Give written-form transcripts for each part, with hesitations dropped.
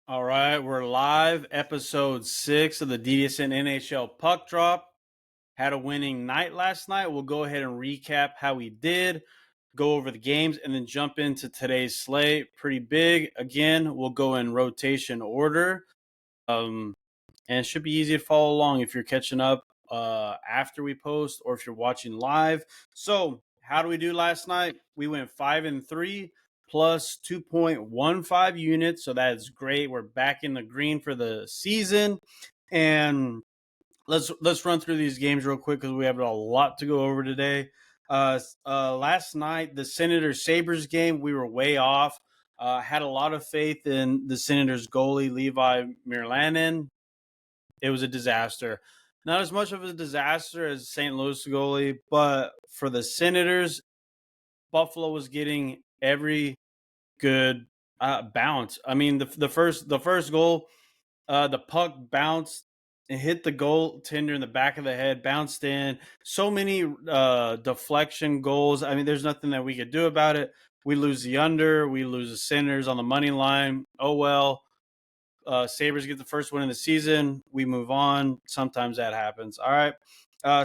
All right, we're live, episode 6 of the DDSN NHL Puck Drop. Had a winning night last night. We'll go ahead and recap how we did, go over the games, and then jump into today's slate. Pretty big. Again, we'll go in rotation order. And it should be easy to follow along if you're catching up after we post or if you're watching live. So, how do we do last night? We went 5-3 plus 2.15 units. So that is great. We're back in the green for the season. And let's run through these games real quick because we have a lot to go over today. Last night, the Senators Sabres game, we were way off. Had a lot of faith in the Senators goalie, Levi Mirlanen. It was a disaster. Not as much of a disaster as St. Louis goalie, but for the Senators, Buffalo was getting every good bounce. I mean, the first goal, the puck bounced and hit the goaltender in the back of the head, bounced in. So many deflection goals. I mean, there's nothing that we could do about it. We lose the under, we lose the Senators on the money line. Oh well. Sabres get the first win of the season. We move on. Sometimes that happens. All right.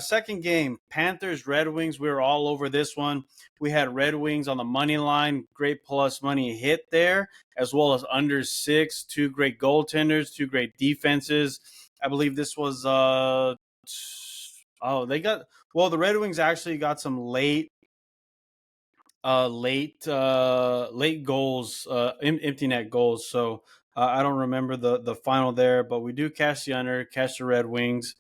Second game, Panthers, Red Wings. We were all over this one. We had Red Wings on the money line. Great plus money hit there, as well as under 6. Two great goaltenders, two great defenses. I believe this was the Red Wings actually got some late goals, empty net goals. So I don't remember the final there, but we do cash the under, cash the Red Wings.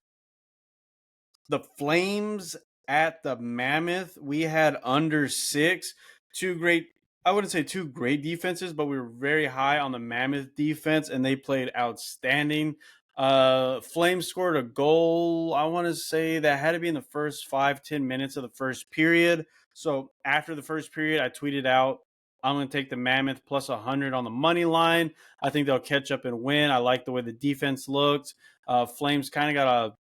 The Flames at the Mammoth, we had under 6. I wouldn't say two great defenses, but we were very high on the Mammoth defense, and they played outstanding. Flames scored a goal, I want to say that had to be in the first 5-10 minutes of the first period. So after the first period, I tweeted out, I'm going to take the Mammoth plus 100 on the money line. I think they'll catch up and win. I like the way the defense looked. Flames kind of got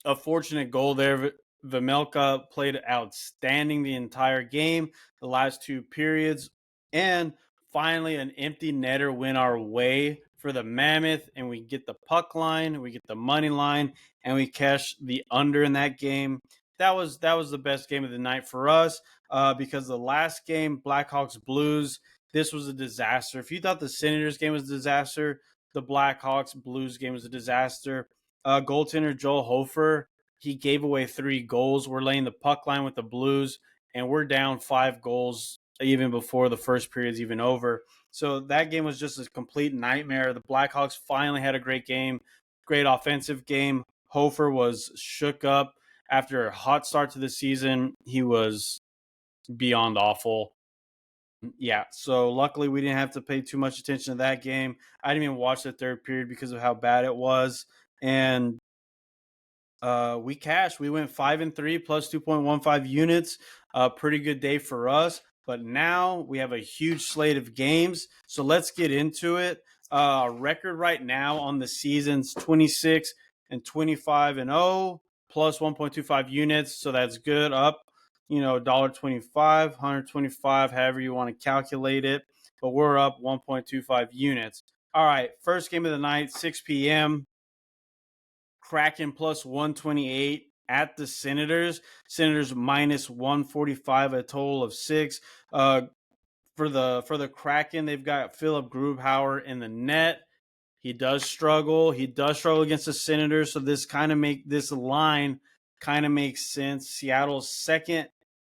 a fortunate goal there. Vejmelka played outstanding the entire game, the last two periods. And finally, an empty netter went our way for the Mammoth, and we get the puck line, we get the money line, and we cash the under in that game. That was the best game of the night for us because the last game, Blackhawks Blues, this was a disaster. If you thought the Senators game was a disaster, the Blackhawks Blues game was a disaster. Goaltender Joel Hofer, he gave away 3 goals. We're laying the puck line with the Blues, and we're down 5 goals even before the first period's even over. So that game was just a complete nightmare. The Blackhawks finally had a great game, great offensive game. Hofer was shook up after a hot start to the season. He was beyond awful. Yeah, so luckily we didn't have to pay too much attention to that game. I didn't even watch the third period because of how bad it was. And we cashed. We went 5-3 plus 2.15 units. Pretty good day for us. But now we have a huge slate of games. So let's get into it. Record right now on the season's 26-25-0 plus 1.25 units. So that's good. Up, $1.25, 125, however you want to calculate it. But we're up 1.25 units. All right, first game of the night, 6 p.m. Kraken plus 128 at the Senators. Senators minus 145, a total of 6. For the Kraken, they've got Philip Grubauer in the net. He does struggle. He does struggle against the Senators, so this line kind of makes sense. Seattle's second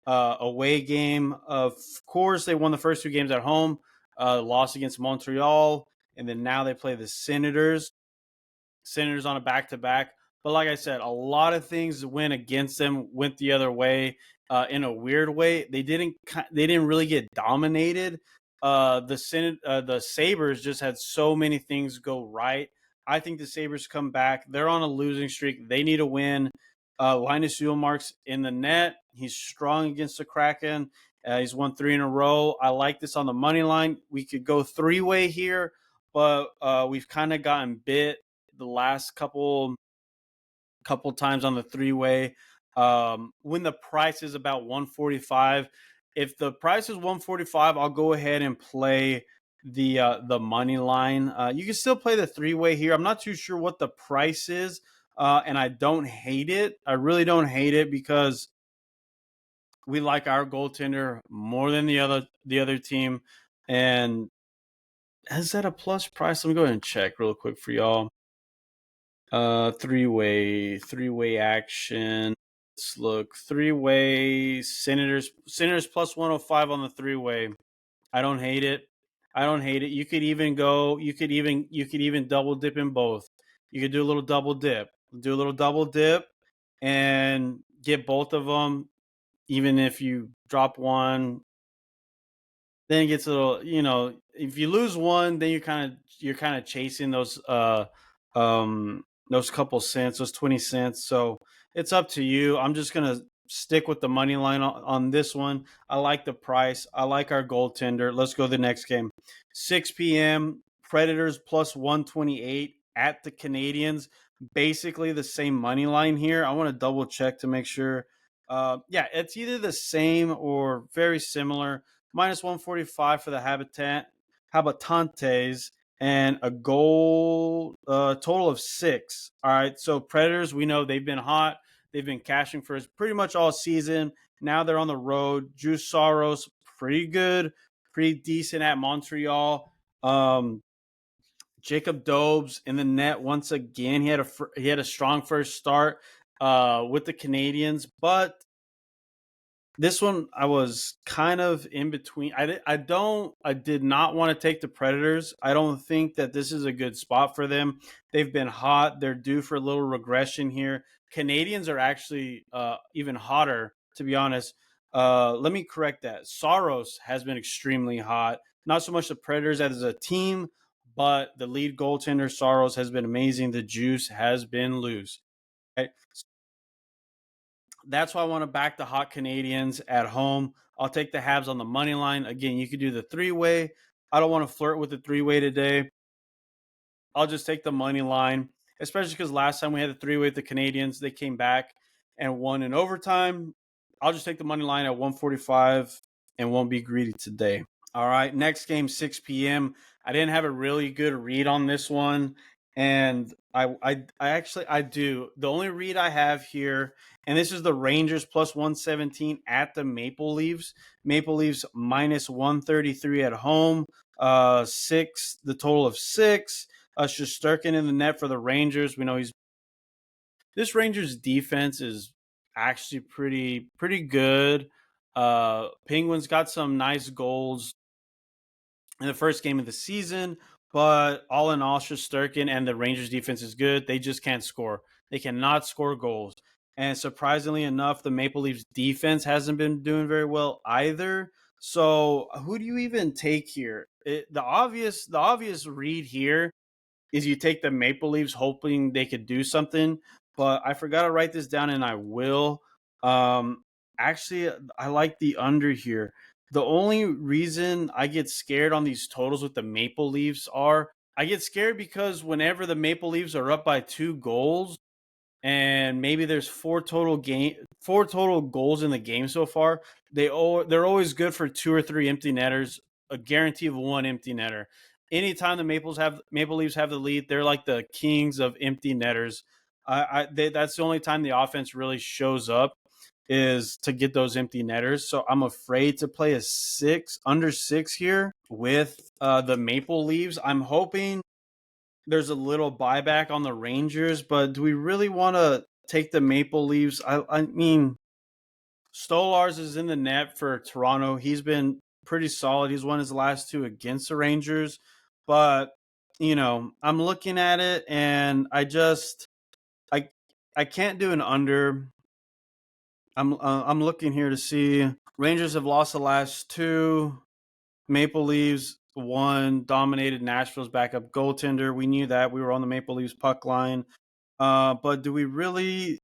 away game. Of course, they won the first 2 games at home. Lost against Montreal, and then now they play the Senators. Senators on a back-to-back. But like I said, a lot of things went against them, went the other way in a weird way. They didn't really get dominated. The Sabres just had so many things go right. I think the Sabres come back. They're on a losing streak. They need a win. Linus Ullmark's in the net. He's strong against the Kraken. He's won 3 in a row. I like this on the money line. We could go 3-way here, but we've kind of gotten bit the last couple times on the 3-way. When the price is about 145, if the price is 145, I'll go ahead and play the money line. You can still play the 3-way here. I'm not too sure what the price is, and I don't hate it. I really don't hate it because we like our goaltender more than the other team. And is that a plus price? Let me go ahead and check real quick for y'all. Three-way action. Let's look. 3-way Senators plus 105 on the 3-way. I don't hate it. I don't hate it. You could even go. You could even double dip in both. You could do a little double dip. Do a little double dip, and get both of them. Even if you drop one, then it gets a little, if you lose one, then you're kind of chasing those couple cents, those 20 cents. So it's up to you. I'm just gonna stick with the money line on this one. I like the price. I like our goaltender. Let's go to the next game. 6 p.m. Predators plus 128 at the Canadians. Basically the same money line here. I want to double check to make sure. Yeah, it's either the same or very similar. Minus 145 for the Habitantes, and a goal total of 6. All right, so Predators, we know they've been hot. They've been cashing for us pretty much all season. Now they're on the road. Drew Soros, pretty good, pretty decent at Montreal. Jacob Dobes in the net once again. He had a strong first start with the Canadians, but this one I was kind of in between. I did not want to take the Predators. I don't think that this is a good spot for them. They've been hot. They're due for a little regression here. Canadians are actually even hotter, to be honest. Let me correct that. Saros has been extremely hot. Not so much the Predators as a team, but the lead goaltender Saros has been amazing. The juice has been loose. Okay? That's why I want to back the hot Canadians at home. I'll take the Habs on the money line. Again, you could do the 3-way. I don't want to flirt with the 3-way today. I'll just take the money line, especially because last time we had the 3-way with the Canadians, they came back and won in overtime. I'll just take the money line at 145 and won't be greedy today. All right, next game, 6 p.m. I didn't have a really good read on this one, and I do. The only read I have here, and this is the Rangers plus 117 at the Maple Leafs. Maple Leafs minus 133 at home. The total of 6. Shesterkin in the net for the Rangers. We know this Rangers defense is actually pretty good. Penguins got some nice goals in the first game of the season, but all in all, Shesterkin and the Rangers defense is good. They just can't score. They cannot score goals. And surprisingly enough, the Maple Leafs defense hasn't been doing very well either. So who do you even take here? The obvious read here is you take the Maple Leafs hoping they could do something, but I forgot to write this down and I will. Um, Actually, I like the under here. The only reason I get scared on these totals with the Maple Leafs are I get scared because whenever the Maple Leafs are up by 2 goals, and maybe there's four total goals in the game so far. They're always good for 2 or 3 empty netters, a guarantee of 1 empty netter. Anytime the Maple Leafs have the lead, they're like the kings of empty netters. That's the only time the offense really shows up is to get those empty netters. So I'm afraid to play a 6 under 6 here with the Maple Leafs. I'm hoping there's a little buyback on the Rangers, but do we really want to take the Maple Leafs? I mean, Stolars is in the net for Toronto. He's been pretty solid. He's won his last 2 against the Rangers, but I'm looking at it and I I can't do an under. I'm looking here to see Rangers have lost the last 2. Maple Leafs won, dominated Nashville's backup goaltender. We knew that. We were on the Maple Leafs puck line. But do we really?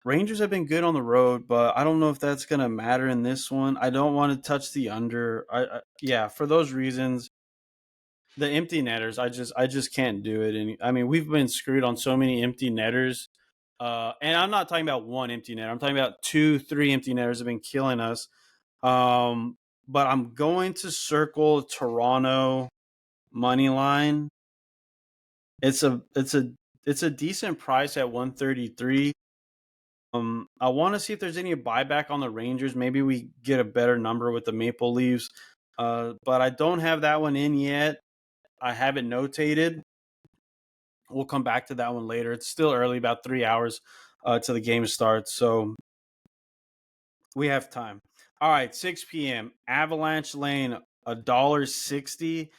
Rangers have been good on the road, but I don't know if that's going to matter in this one. I don't want to touch the under. Yeah, for those reasons, the empty netters, I just can't do it. And I mean, we've been screwed on so many empty netters. And I'm not talking about 1 empty net. I'm talking about 2, 3 empty netters have been killing us. but I'm going to circle Toronto money line. It's a decent price at 133. I want to see if there's any buyback on the Rangers. Maybe we get a better number with the Maple Leafs. But I don't have that one in yet. I have it notated. We'll come back to that one later. It's still early, about 3 hours till the game starts. So we have time. All right, 6 p.m. Avalanche Lane, $1.60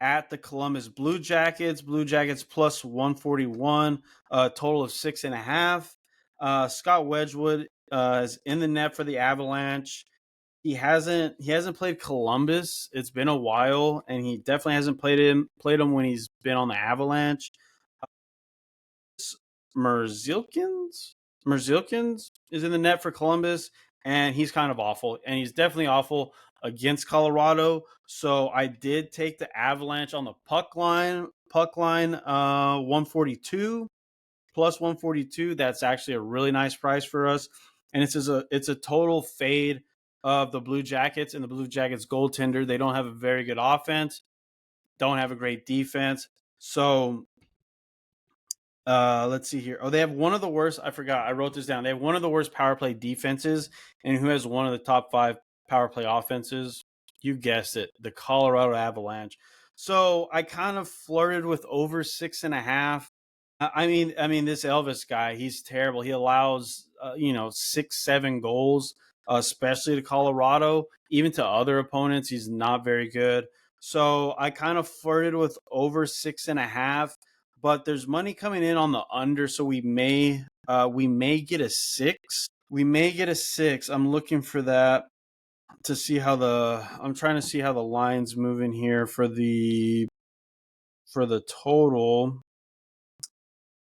at the Columbus Blue Jackets. Blue Jackets plus 141, total of 6.5. Scott Wedgwood is in the net for the Avalanche. He hasn't played Columbus. It's been a while, and he definitely hasn't played him when he's been on the Avalanche. Merzilkins is in the net for Columbus, and he's kind of awful, and he's definitely awful against Colorado. So I did take the Avalanche on the puck line. 142 plus 142. That's actually a really nice price for us, and it's a total fade of the Blue Jackets and the Blue Jackets goaltender. They don't have a very good offense, don't have a great defense. So let's see here. Oh, they have one of the worst. I forgot. I wrote this down. They have one of the worst power play defenses, and who has one of the top 5 power play offenses? You guessed it, the Colorado Avalanche. So I kind of flirted with over 6.5. I mean, this Elvis guy, he's terrible. He allows, 6, 7 goals, especially to Colorado. Even to other opponents, he's not very good. So I kind of flirted with over 6.5, but there's money coming in on the under, so we may get a 6. We may get a 6. I'm looking for that to see how I'm trying to see how the line's moving here for the total.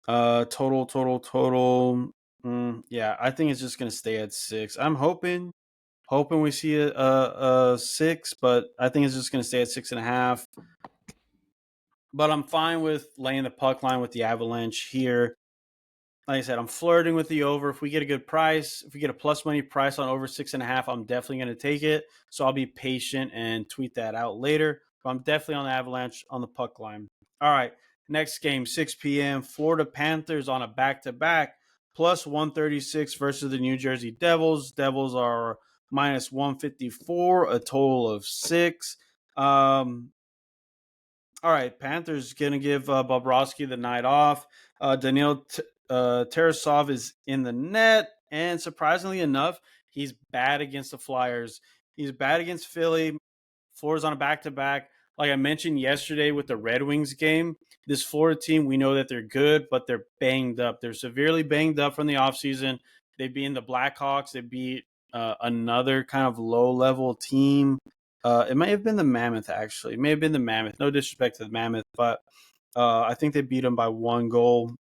Total. Yeah, I think it's just gonna stay at 6. I'm hoping we see a 6, but I think it's just gonna stay at 6.5. But I'm fine with laying the puck line with the Avalanche here. Like I said, I'm flirting with the over. If we get a good price, if we get a plus money price on over 6.5, I'm definitely going to take it. So I'll be patient and tweet that out later. But I'm definitely on the Avalanche on the puck line. All right, next game, 6 p.m. Florida Panthers on a back-to-back, plus 136 versus the New Jersey Devils. Devils are minus 154, a total of 6. All right, Panthers going to give Bobrovsky the night off. Daniil Tarasov is in the net, and surprisingly enough, he's bad against the Flyers. He's bad against Philly. Florida's on a back-to-back. Like I mentioned yesterday with the Red Wings game, this Florida team, we know that they're good, but they're banged up. They're severely banged up from the offseason. They beat the Blackhawks. They beat another kind of low-level team. It may have been the Mammoth, actually. It may have been the Mammoth. No disrespect to the Mammoth, but I think they beat them by 1 goal.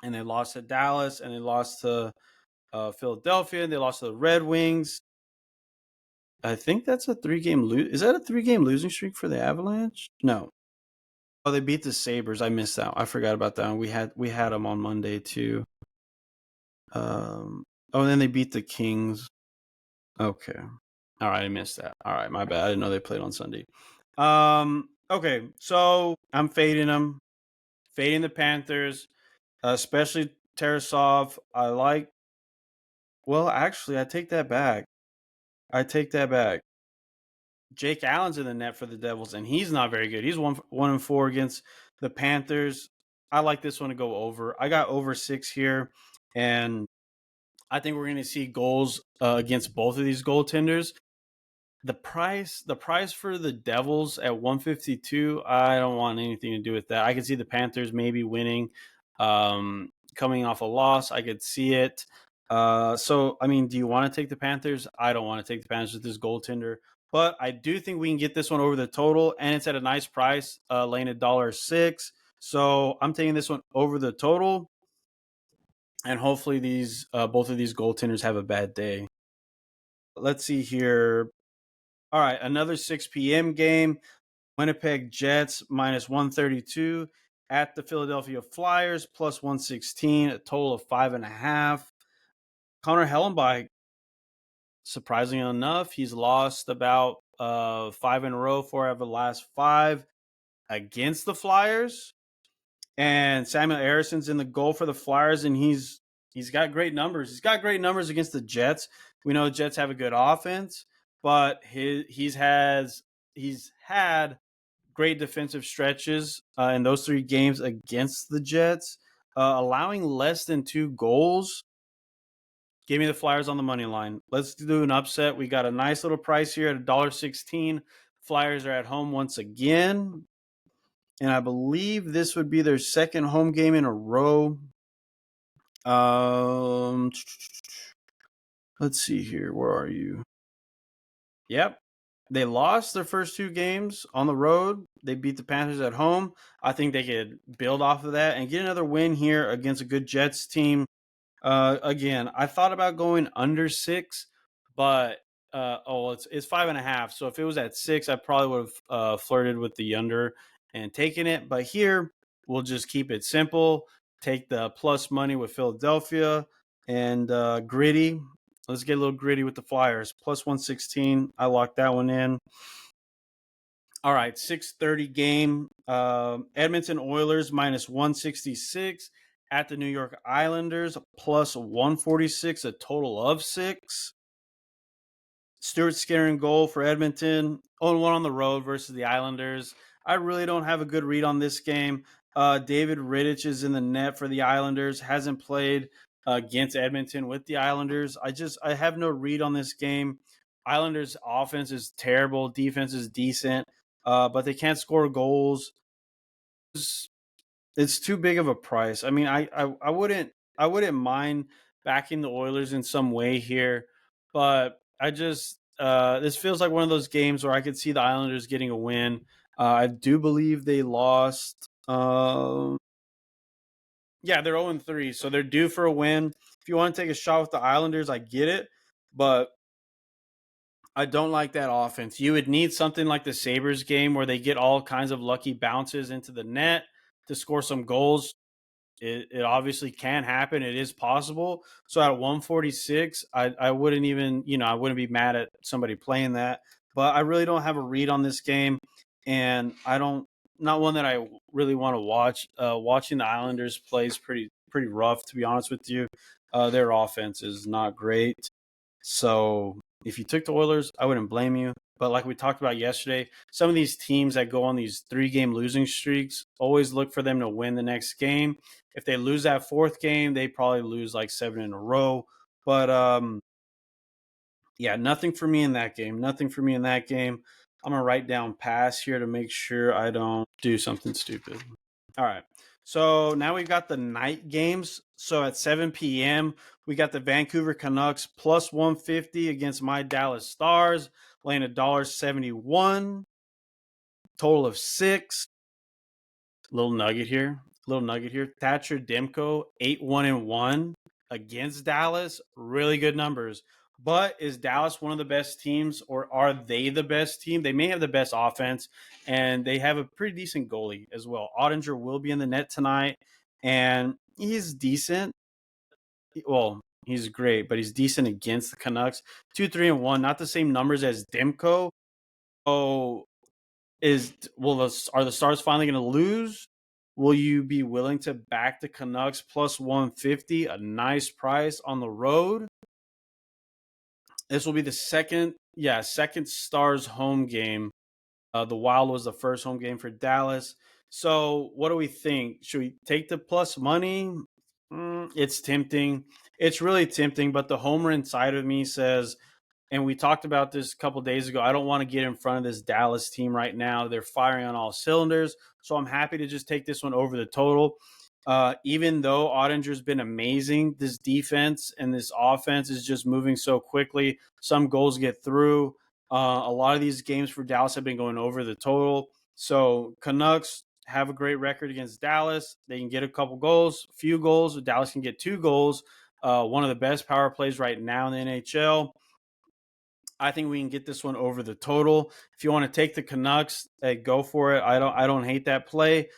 And they lost to Dallas, and they lost to Philadelphia, and they lost to the Red Wings. I think that's a 3-game is that a 3-game losing streak for the Avalanche? No. Oh, they beat the Sabres. I missed that. I forgot about that one. We had them on Monday too. And then they beat the Kings. Okay. All right, I missed that. All right, my bad. I didn't know they played on Sunday. Okay, so I'm fading them. Fading the Panthers, especially Tarasov. Well, actually, I take that back. Jake Allen's in the net for the Devils, and he's not very good. He's 1-4 against the Panthers. I like this one to go over. I got over 6 here, and I think we're going to see goals against both of these goaltenders. The price for the Devils at 152, I don't want anything to do with that. I could see the Panthers maybe winning, coming off a loss. I could see it. So, I mean, do you want to take the Panthers? I don't want to take the Panthers with this goaltender, but I do think we can get this one over the total, and it's at a nice price, laying $1.06. So I'm taking this one over the total, and hopefully both of these goaltenders have a bad day. Let's see here. All right, another 6 p.m. game. Winnipeg Jets minus 132 at the Philadelphia Flyers plus 116, a total of 5.5. Connor Hellenbach, surprisingly enough, he's lost about 5 in a row, 4 out of the last 5 against the Flyers. And Samuel Harrison's in the goal for the Flyers, and he's got great numbers. He's got great numbers against the Jets. We know the Jets have a good offense, but he's had great defensive stretches in those 3 games against the Jets, allowing less than 2 goals. Give me the Flyers on the money line. Let's do an upset. We got a nice little price here at $1.16. Flyers are at home once again, and I believe this would be their second home game in a row. Let's see here. Where are you? Yep. They lost their first 2 games on the road. They beat the Panthers at home. I think they could build off of that and get another win here against a good Jets team. Again, I thought about going under 6, but it's 5.5. So if it was at 6, I probably would have flirted with the under and taken it. But here we'll just keep it simple. Take the plus money with Philadelphia and gritty. Let's get a little gritty with the Flyers. Plus 116. I locked that one in. All right, 6:30 game. Edmonton Oilers minus 166 at the New York Islanders plus 146, a total of 6. Stuart Skinner in goal for Edmonton. 0-1 on the road versus the Islanders. I really don't have a good read on this game. David Rittich is in the net for the Islanders. Hasn't played against Edmonton with the Islanders. I have no read on this game. Islanders offense is terrible. Defense is decent, but they can't score goals. It's too big of a price. I mean, I wouldn't mind backing the Oilers in some way here, but I just this feels like one of those games where I could see the Islanders getting a win. I do believe they lost. Yeah, they're 0-3, so they're due for a win. If you want to take a shot with the Islanders, I get it, but I don't like that offense. You would need something like the Sabres game where they get all kinds of lucky bounces into the net to score some goals. It obviously can happen. It is possible. So at 146, I wouldn't even, I wouldn't be mad at somebody playing that. But I really don't have a read on this game, and not one that I really want to watch. Watching the Islanders play is pretty rough, to be honest with you. Their offense is not great. So if you took the Oilers, I wouldn't blame you. But like we talked about yesterday, some of these teams that go on these 3-game losing streaks, always look for them to win the next game. If they lose that 4th game, they probably lose like 7 in a row. But yeah, nothing for me in that game. Nothing for me in that game. I'm going to write down pass here to make sure I don't do something stupid. All right. So now we've got the night games. So at 7 p.m., we got the Vancouver Canucks plus 150 against my Dallas Stars, laying $1.71, total of 6. Little nugget here. Thatcher Demko, 8-1-1 against Dallas. Really good numbers. But is Dallas one of the best teams, or are they the best team? They may have the best offense, and they have a pretty decent goalie as well. Ottinger will be in the net tonight, and he's decent. Well, he's great, but he's decent against the Canucks. 2-3-1, not the same numbers as Demko. So are the Stars finally going to lose? Will you be willing to back the Canucks plus 150, a nice price on the road? This will be the second Stars home game. The Wild was the first home game for Dallas. So what do we think? Should we take the plus money? It's tempting. It's really tempting, but the homer inside of me says, and we talked about this a couple days ago, I don't want to get in front of this Dallas team right now. They're firing on all cylinders. So I'm happy to just take this one over the total. Even though Ottinger's been amazing, this defense and this offense is just moving so quickly. Some goals get through. A lot of these games for Dallas have been going over the total. So Canucks have a great record against Dallas. They can get a couple goals, few goals. Dallas can get 2 goals. One of the best power plays right now in the NHL. I think we can get this one over the total. If you want to take the Canucks, go for it. I don't hate that play.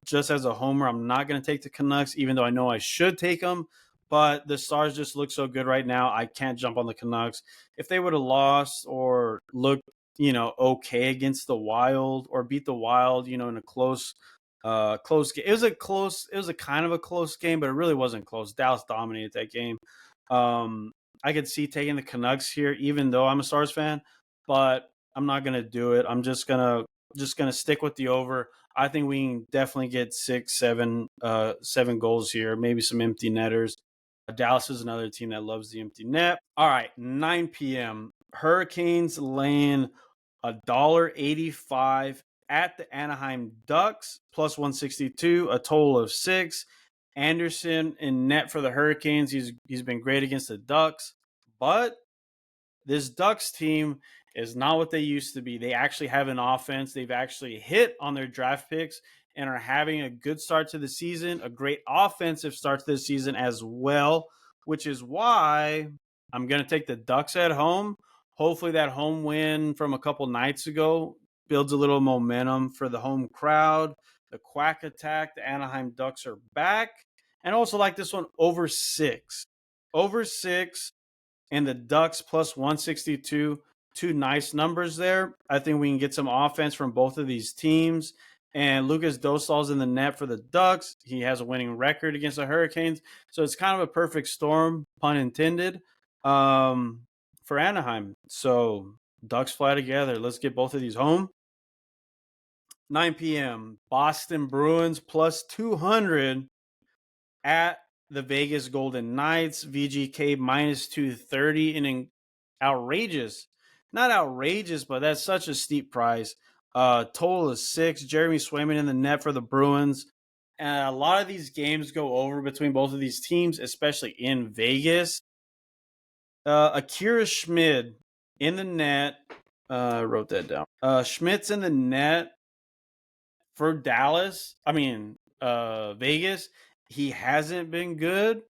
Just as a homer, I'm not going to take the Canucks, even though I know I should take them. but the Stars just look so good right now. I can't jump on the Canucks. If they would have lost or looked, okay against the Wild or beat the Wild, in a close game. It was a kind of a close game, but it really wasn't close. Dallas dominated that game. I could see taking the Canucks here, even though I'm a Stars fan, but I'm not gonna do it. I'm just gonna stick with the over. I think we can definitely get 6, 7 goals here. Maybe some empty netters. Dallas is another team that loves the empty net. All right, 9 p.m. Hurricanes laying $1.85 at the Anaheim Ducks plus 162, a total of 6. Anderson in net for the Hurricanes. He's been great against the Ducks, but this Ducks team is not what they used to be. They actually have an offense. They've actually hit on their draft picks and are having a good start to the season, a great offensive start to the season as well, which is why I'm going to take the Ducks at home. Hopefully that home win from a couple nights ago builds a little momentum for the home crowd. The Quack Attack, the Anaheim Ducks are back. And also like this one over 6. Over 6 and the Ducks plus 162. Two nice numbers there. I think we can get some offense from both of these teams. And Lucas Dostal's in the net for the Ducks. He has a winning record against the Hurricanes. So it's kind of a perfect storm, pun intended, for Anaheim. So Ducks fly together. Let's get both of these home. 9 p.m. Boston Bruins plus 200 at the Vegas Golden Knights. VGK minus 230 in an outrageous, not outrageous, but that's such a steep price. Total of 6. Jeremy Swayman in the net for the Bruins. And a lot of these games go over between both of these teams, especially in Vegas. Akira Schmid in the net. I wrote that down. Schmidt's in the net for Dallas. Vegas. He hasn't been good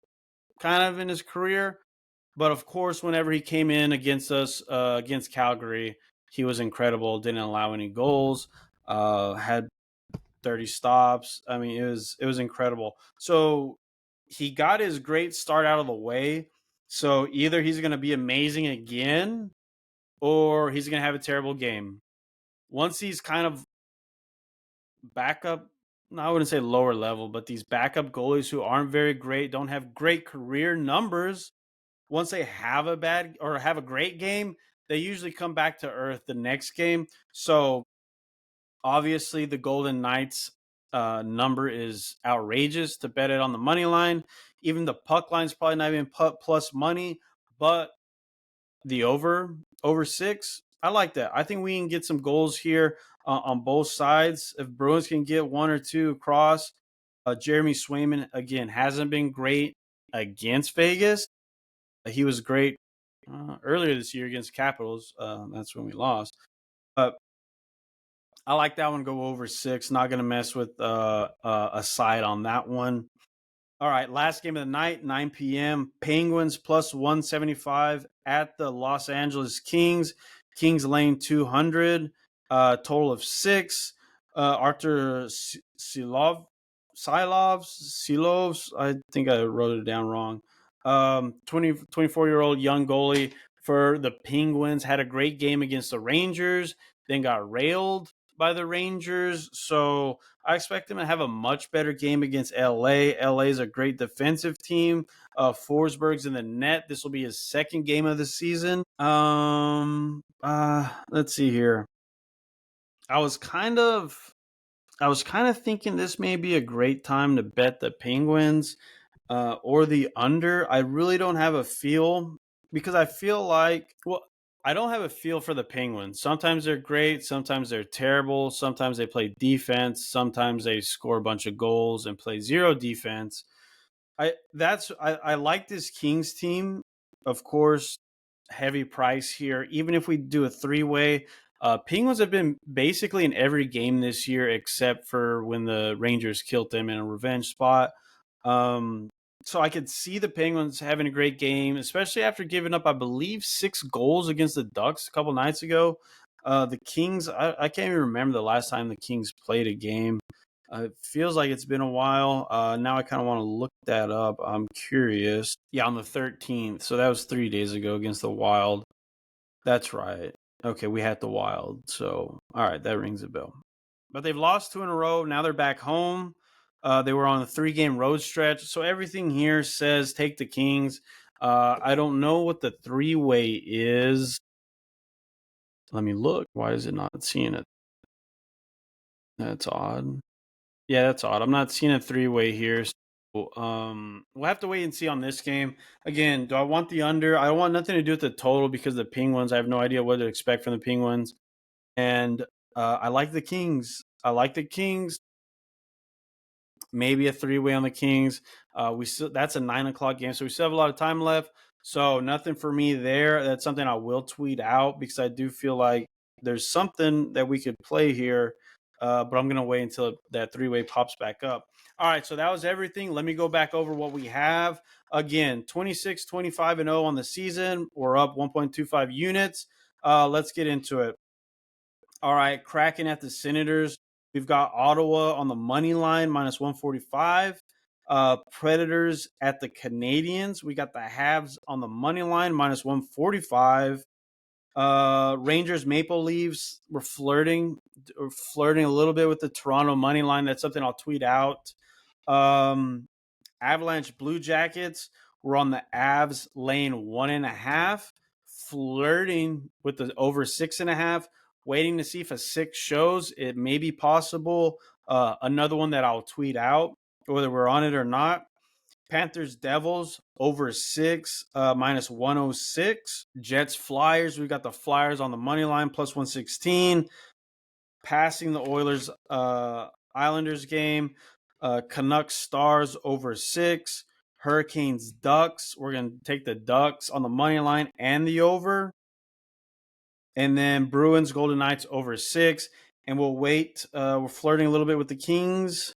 kind of in his career. But of course, whenever he came in against us, against Calgary, he was incredible. Didn't allow any goals. Had 30 stops. It was incredible. So he got his great start out of the way. So either he's going to be amazing again, or he's going to have a terrible game. Once he's kind of backup, no, I wouldn't say lower level, but these backup goalies who aren't very great, don't have great career numbers. Once they have a bad or have a great game, they usually come back to earth the next game. So obviously the Golden Knights number is outrageous to bet it on the money line. Even the puck line's probably not even plus money, but the over 6, I like that. I think we can get some goals here on both sides. If Bruins can get 1 or 2 across, Jeremy Swayman again hasn't been great against Vegas. He was great earlier this year against Capitals. That's when we lost. But I like that one. Go over 6. Not going to mess with a side on that one. All right, last game of the night, 9 p.m. Penguins plus 175 at the Los Angeles Kings. Kings laying 200, total of 6. Arthur Silovs, I think I wrote it down wrong. 24-year-old young goalie for the Penguins. Had a great game against the Rangers, then got railed by the Rangers. So I expect him to have a much better game against LA. LA is a great defensive team. Forsberg's in the net. This will be his second game of the season. Let's see here. I was kind of thinking this may be a great time to bet the Penguins or the under. I really don't have a feel because I feel like, I don't have a feel for the Penguins. Sometimes they're great, sometimes they're terrible, sometimes they play defense, sometimes they score a bunch of goals and play zero defense. I like this Kings team. Of course, heavy price here. Even if we do a 3-way, Penguins have been basically in every game this year except for when the Rangers killed them in a revenge spot. So I could see the Penguins having a great game, especially after giving up, I believe, 6 goals against the Ducks a couple nights ago. The Kings, I can't even remember the last time the Kings played a game. It feels like it's been a while. Now I kind of want to look that up. I'm curious. Yeah, on the 13th. So that was 3 days ago against the Wild. That's right. Okay, we had the Wild. So, all right, that rings a bell. But they've lost 2 in a row. Now they're back home. They were on a 3-game road stretch. So everything here says take the Kings. I don't know what the 3-way is. Let me look. Why is it not seeing it? That's odd. Yeah, that's odd. I'm not seeing a 3-way here. So, we'll have to wait and see on this game. Again, do I want the under? I don't want nothing to do with the total because the Penguins, I have no idea what to expect from the Penguins. And I like the Kings. I like the Kings. Maybe a 3-way on the Kings. That's a 9 o'clock game, so we still have a lot of time left. So nothing for me there. That's something I will tweet out because I do feel like there's something that we could play here. But I'm gonna wait until that 3-way pops back up. All right, so that was everything. Let me go back over what we have. Again, 26, 25, and 0 on the season. We're up 1.25 units. Let's get into it. All right, Kraken at the Senators. We've got Ottawa on the money line, minus 145. Predators at the Canadians. We got the Habs on the money line, minus 145. Rangers Maple Leafs. We're flirting a little bit with the Toronto money line. That's something I'll tweet out. Avalanche Blue Jackets. We're on the Avs laying 1.5, flirting with the over 6.5. Waiting to see if a 6 shows. It may be possible. Another one that I'll tweet out, whether we're on it or not. Panthers Devils over 6, minus 106. Jets Flyers. We got the Flyers on the money line, plus 116. Passing the Oilers Islanders game. Canucks Stars over 6. Hurricanes Ducks. We're going to take the Ducks on the money line and the over. And then Bruins Golden Knights over 6. And we'll wait. We're flirting a little bit with the Kings.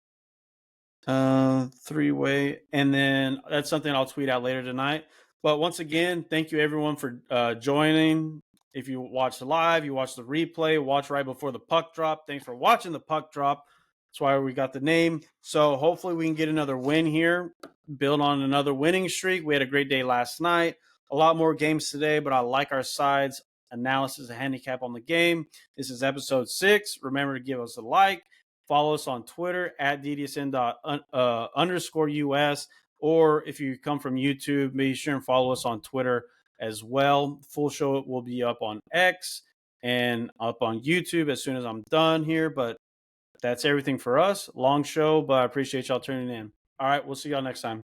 3-way. And then that's something I'll tweet out later tonight. But once again, thank you everyone for joining. If you watch the live, you watch the replay, watch right before the puck drop. Thanks for watching the puck drop. That's why we got the name. So hopefully we can get another win here, build on another winning streak. We had a great day last night. A lot more games today, but I like our sides, analysis, and handicap on the game. This is episode 6. Remember to give us a like. Follow us on Twitter at DDSN_US. Or if you come from YouTube, be sure and follow us on Twitter as well. Full show will be up on X and up on YouTube as soon as I'm done here. But that's everything for us. Long show, but I appreciate y'all tuning in. All right, we'll see y'all next time.